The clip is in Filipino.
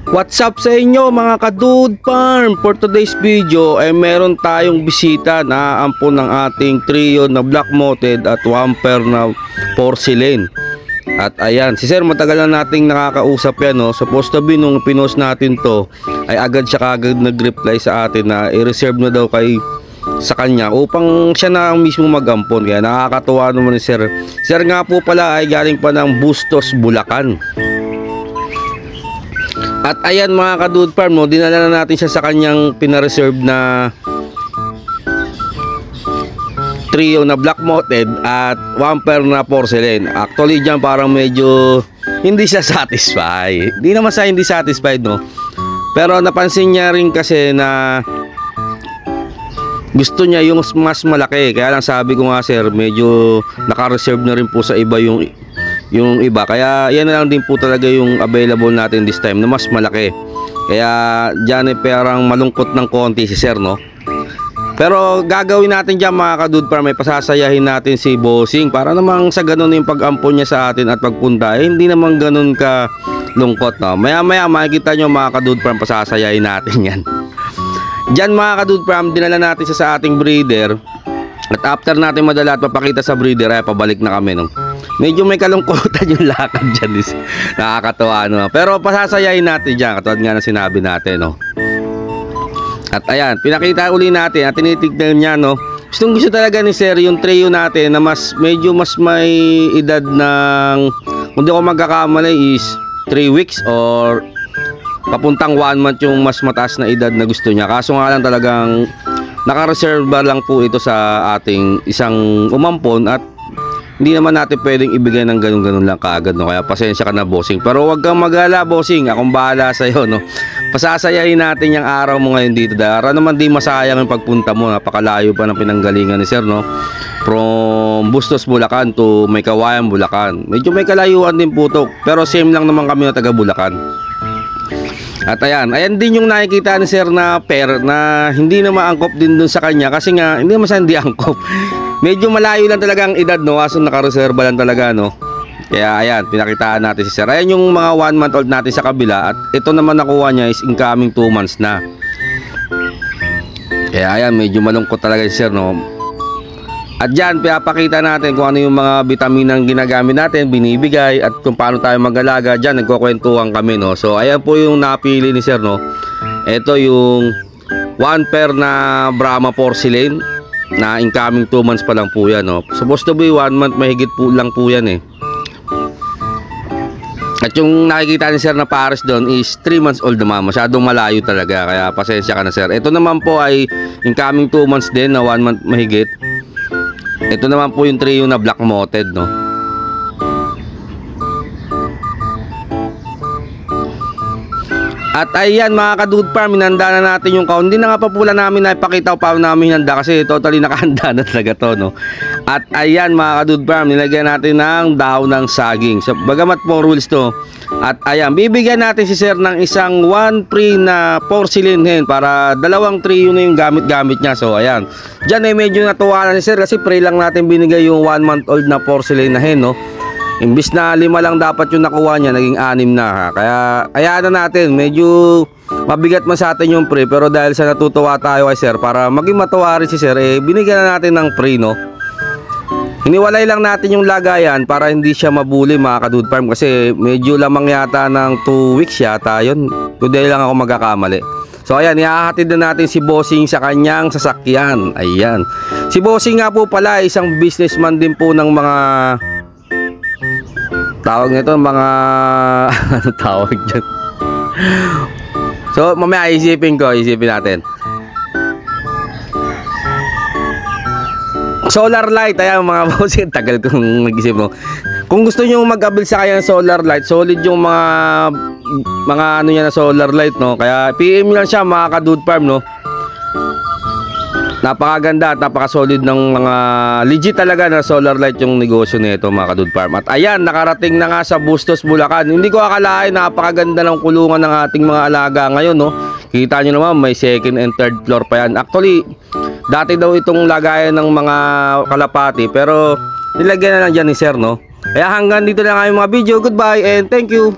What's up sa inyo mga ka-Dude Farm? For today's video ay meron tayong bisita na ampon ng ating trio na black moted at one pair na porcelain. At ayan, si sir matagal na nating nakakausap yan, no? Supposed to be nung pinost natin to ay agad siya kagad nag-reply sa atin na i-reserve na daw sa kanya upang siya na ang mismo mag-ampon. Kaya nakakatuwa naman ni sir. Sir nga po pala ay galing pa ng Bustos, Bulacan. At ayan mga ka-Dude Farm, no, dinala na natin siya sa kanyang pinareserve na trio na black moted at one pair na porcelain. Actually dyan parang medyo hindi siya satisfied. Hindi naman siya hindi satisfied, no. Pero napansin niya rin kasi na gusto niya yung mas malaki. Kaya lang sabi ko nga sir, medyo naka-reserve na rin po sa iba yung iba, kaya yan na lang din po talaga yung available natin this time na mas malaki. Kaya dyan parang malungkot ng konti si sir, no. Pero gagawin natin dyan mga ka-Dude Farm, may pasasayahin natin si Bossing para namang sa ganun yung pag-ampon niya sa atin at pagpunta hindi naman ganun ka lungkot, no. Maya maya makikita nyo mga ka-Dude Farm, pasasayahin natin yan. Dyan mga ka-Dude Farm, dinala natin siya sa ating breeder. At after natin madala at papakita sa breeder ay pabalik na kami, no. Medyo may kalungkutan yung lakad dyan, nakakatawa, no. Pero pasasayahin natin dyan katulad nga na sinabi natin, no. At ayan, pinakita uli natin at tinitignan niya, no. Gustong gusto talaga ni sir yung trio natin na medyo mas may edad ng, kung di ako magkakamali is 3 weeks or papuntang 1 month yung mas mataas na edad na gusto niya. Kaso nga lang talagang naka-reserve lang po ito sa ating isang umampon at hindi naman natin pwedeng ibigay ng ganun-ganun lang kaagad, no. Kaya pasensya ka na, Bossing. Pero wag kang mag-alala, Bossing. Akong bahala sa'yo, no. Pasasayahin natin yung araw mo ngayon dito. Dahil naman di masayang yung pagpunta mo. Napakalayo pa ng pinanggalingan ni sir, no. From Bustos, Bulacan to May Kawayan, Bulacan. Medyo may kalayuan din po to. Pero same lang naman kami na taga Bulacan. At ayan din yung nakikita ni sir na pair na hindi na maangkop din dun sa kanya. Kasi nga, hindi naman siya hindi angkop. Medyo malayo lang talaga ang edad, no. Kaso nakareserba lang talaga, no. Kaya ayan, pinakitaan natin si sir. Ayan yung mga 1 month old natin sa kabila. At ito naman nakuha niya is incoming 2 months na. Kaya ayan, medyo malungkot talaga si sir, no. At dyan, pinapakita natin kung ano yung mga bitaminang ginagamit natin, binibigay, at kung paano tayo mag-alaga. Dyan, nagkukwentuhan kami, no. So ayan po yung napili ni sir, no. Ito yung one pair na Brahma porcelain na incoming 2 months pa lang po yan, no. Supposed to be 1 month mahigit po lang po yan, eh. At yung nakikita ni sir na pares doon is 3 months old naman. Masyadong malayo talaga, kaya pasensya ka na sir. Ito naman po ay incoming 2 months din na 1 month mahigit. Ito naman po yung trio na black moted, no. At ayan mga ka-Dude Farm, hinanda na natin yung kaon. Hindi na nga pa pula namin na ipakita pa namin hinanda kasi totally nakahanda na talaga to, no. At ayan mga ka-Dude Farm, nilagyan natin ng dahon ng saging. So, bagamat 4 wheels to. At ayan, bibigyan natin si sir ng isang 1 free na porcelain hen para 2 trio na yung gamit-gamit niya. So ayan, dyan ay medyo natuwa na ni sir kasi free lang natin binigay yung 1 month old na porcelain na hen, no. Imbis na 5 lang dapat yung nakuha niya, naging 6 na, ha. Kaya ayaan na natin, medyo mabigat man sa atin yung pre, pero dahil sa natutuwa tayo kay sir, para maging matuwa rin si sir, binigyan na natin ng pre, no. Hiniwalay lang natin yung lagayan para hindi siya mabuli mga ka-Dude Farm, kasi medyo lamang yata ng 2 weeks yata yun, today lang ako magkakamali. So ayan, ihahatid na natin si Bossing sa kanyang sasakyan. Ayan, si Bossing nga po pala isang businessman din po ng mga tawag nito, mga ano tawag dyan. So mamaya isipin natin. Solar light, ayan mga Bossing, tagal kong nag-isip, mo. Kung gusto nyo mag-abil sa kanya ng solar light, solid yung mga ano niya na solar light, no. Kaya PM lang siya mga ka-Dude Farm, no. Napakaganda at napaka-solid ng mga legit talaga na solar light yung negosyo nito mga ka-Dude Farm. At ayan, nakarating na nga sa Bustos, Bulacan. Hindi ko akalain, napakaganda ng kulungan ng ating mga alaga ngayon, no. Kita nyo naman, may 2nd and 3rd floor pa yan. Actually, dati daw itong lagayan ng mga kalapati, pero nilagyan na lang dyan ni sir, no. Kaya hanggang dito lang ang mga video. Goodbye and thank you.